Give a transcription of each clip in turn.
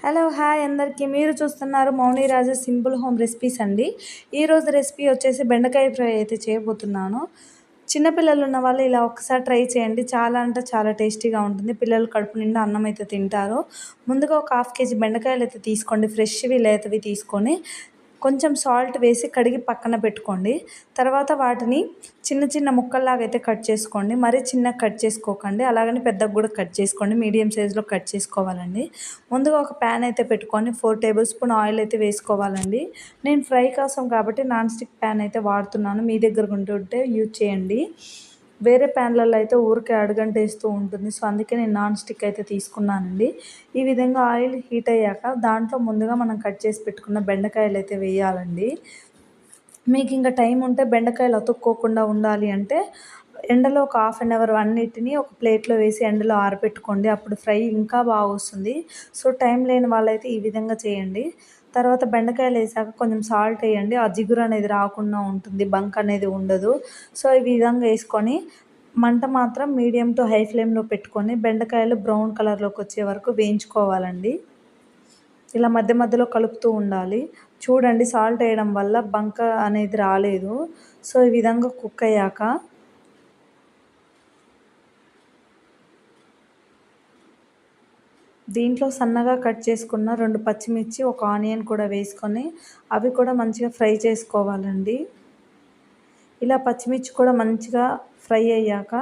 Hello hi అందరికీ. మీరు చూస్తున్నారు మౌని రాజా సింపుల్ హోమ్ రెసిపీస్ అండి. ఈరోజు రెసిపీ వచ్చేసి బెండకాయ ఫ్రై అయితే చేయబోతున్నాను. చిన్నపిల్లలు ఉన్న వాళ్ళు ఇలా ఒకసారి ట్రై చేయండి. చాలా అంటే చాలా టేస్టీగా ఉంటుంది. పిల్లలు కడుపు నిండా అన్నం అయితే తింటారు. ముందుగా ఒక హాఫ్ కేజీ బెండకాయలు అయితే తీసుకోండి. ఫ్రెష్వి లేతవి తీసుకొని కొంచెం సాల్ట్ వేసి కడిగి పక్కన పెట్టుకోండి. తర్వాత వాటిని చిన్న చిన్న ముక్కల్లాగా అయితే కట్ చేసుకోండి. మరీ చిన్నగా కట్ చేసుకోకండి, అలాగని పెద్దగా కూడా కట్ చేసుకోండి. మీడియం సైజులో కట్ చేసుకోవాలండి. ముందుగా ఒక ప్యాన్ అయితే పెట్టుకొని 4 టేబుల్ స్పూన్ ఆయిల్ అయితే వేసుకోవాలండి. నేను ఫ్రై కోసం కాబట్టి నాన్ స్టిక్ ప్యాన్ అయితే వాడుతున్నాను. మీ దగ్గర ఉంటుంటే యూజ్ చేయండి. వేరే ప్యాన్లలో అయితే ఊరికే అడుగంటేస్తూ ఉంటుంది. సో అందుకే నేను నాన్ స్టిక్ అయితే తీసుకున్నానండి. ఈ విధంగా ఆయిల్ హీట్ అయ్యాక దాంట్లో ముందుగా మనం కట్ చేసి పెట్టుకున్న బెండకాయలు అయితే వేయాలండి. మీకు ఇంకా టైం ఉంటే బెండకాయలు అతుక్కోకుండా ఉండాలి అంటే ఎండలో ఒక హాఫ్ అన్ అవర్ అన్నిటిని ఒక ప్లేట్లో వేసి ఎండలో ఆరబెట్టుకోండి. అప్పుడు ఫ్రై ఇంకా బాగా వస్తుంది. సో టైం లేని వాళ్ళైతే ఈ విధంగా చేయండి. తర్వాత బెండకాయలు వేసాక కొంచెం సాల్ట్ వేయండి. ఆ జిగురు అనేది రాకుండా ఉంటుంది, బంక్ అనేది ఉండదు. సో ఈ విధంగా వేసుకొని మంట మాత్రం మీడియం టు హై ఫ్లేమ్లో పెట్టుకొని బెండకాయలు బ్రౌన్ కలర్లోకి వచ్చే వరకు వేయించుకోవాలండి. ఇలా మధ్య మధ్యలో కలుపుతూ ఉండాలి. చూడండి, సాల్ట్ వేయడం వల్ల బంక అనేది రాలేదు. సో ఈ విధంగా కుక్ అయ్యాక దీంట్లో సన్నగా కట్ చేసుకున్న 2 పచ్చిమిర్చి, ఒక ఆనియన్ కూడా వేసుకొని అవి కూడా మంచిగా ఫ్రై చేసుకోవాలండి. ఇలా పచ్చిమిర్చి కూడా మంచిగా ఫ్రై అయ్యాక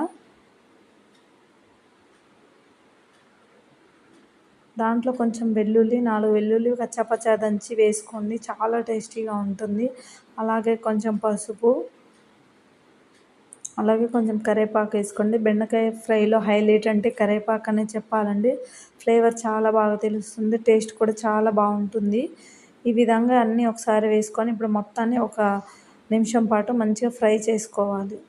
దాంట్లో కొంచెం వెల్లుల్లి, 4 వెల్లుల్లి కచ్చాపచ్చా దంచి వేసుకోండి. చాలా టేస్టీగా ఉంటుంది. అలాగే కొంచెం పసుపు, అలాగే కొంచెం కరివేపాకు వేసుకోండి. బెండకాయ ఫ్రైలో హైలైట్ అంటే కరివేపాకు అనే చెప్పాలండి. ఫ్లేవర్ చాలా బాగా తెలుస్తుంది, టేస్ట్ కూడా చాలా బాగుంటుంది. ఈ విధంగా అన్నీ ఒకసారి వేసుకొని ఇప్పుడు మొత్తాన్ని ఒక నిమిషం పాటు మంచిగా ఫ్రై చేసుకోవాలి.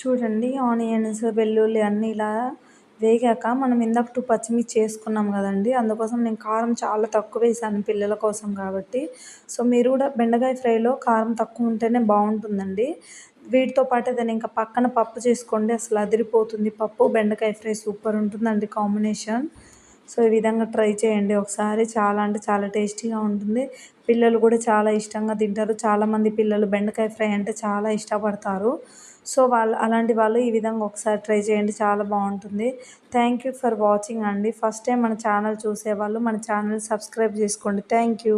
చూడండి, ఆనియన్స్, వెల్లుల్లి అన్నీ ఇలా వేగాక మనం ఇందాక 2 పచ్చిమిర్చి వేసుకున్నాం కదండి. అందుకోసం నేను కారం చాలా తక్కువ వేసాను పిల్లల కోసం కాబట్టి. సో మీరు కూడా బెండకాయ ఫ్రైలో కారం తక్కువ ఉంటేనే బాగుంటుందండి. వీటితో పాటు ఏదైనా ఇంకా పక్కన పప్పు చేసుకోండి, అసలు అదిరిపోతుంది. పప్పు బెండకాయ ఫ్రై సూపర్ ఉంటుందండి కాంబినేషన్. సో ఈ విధంగా ట్రై చేయండి ఒకసారి. చాలా అంటే చాలా టేస్టీగా ఉంటుంది. పిల్లలు కూడా చాలా ఇష్టంగా తింటారు. చాలామంది పిల్లలు బెండకాయ ఫ్రై అంటే చాలా ఇష్టపడతారు. సో అలాంటి వాళ్ళు ఈ విధంగా ఒకసారి ట్రై చేయండి, చాలా బాగుంటుంది. థ్యాంక్ యూ ఫర్ వాచింగ్ అండి. ఫస్ట్ టైం మన ఛానల్ చూసేవాళ్ళు మన ఛానల్ సబ్స్క్రైబ్ చేసుకోండి. Thank you.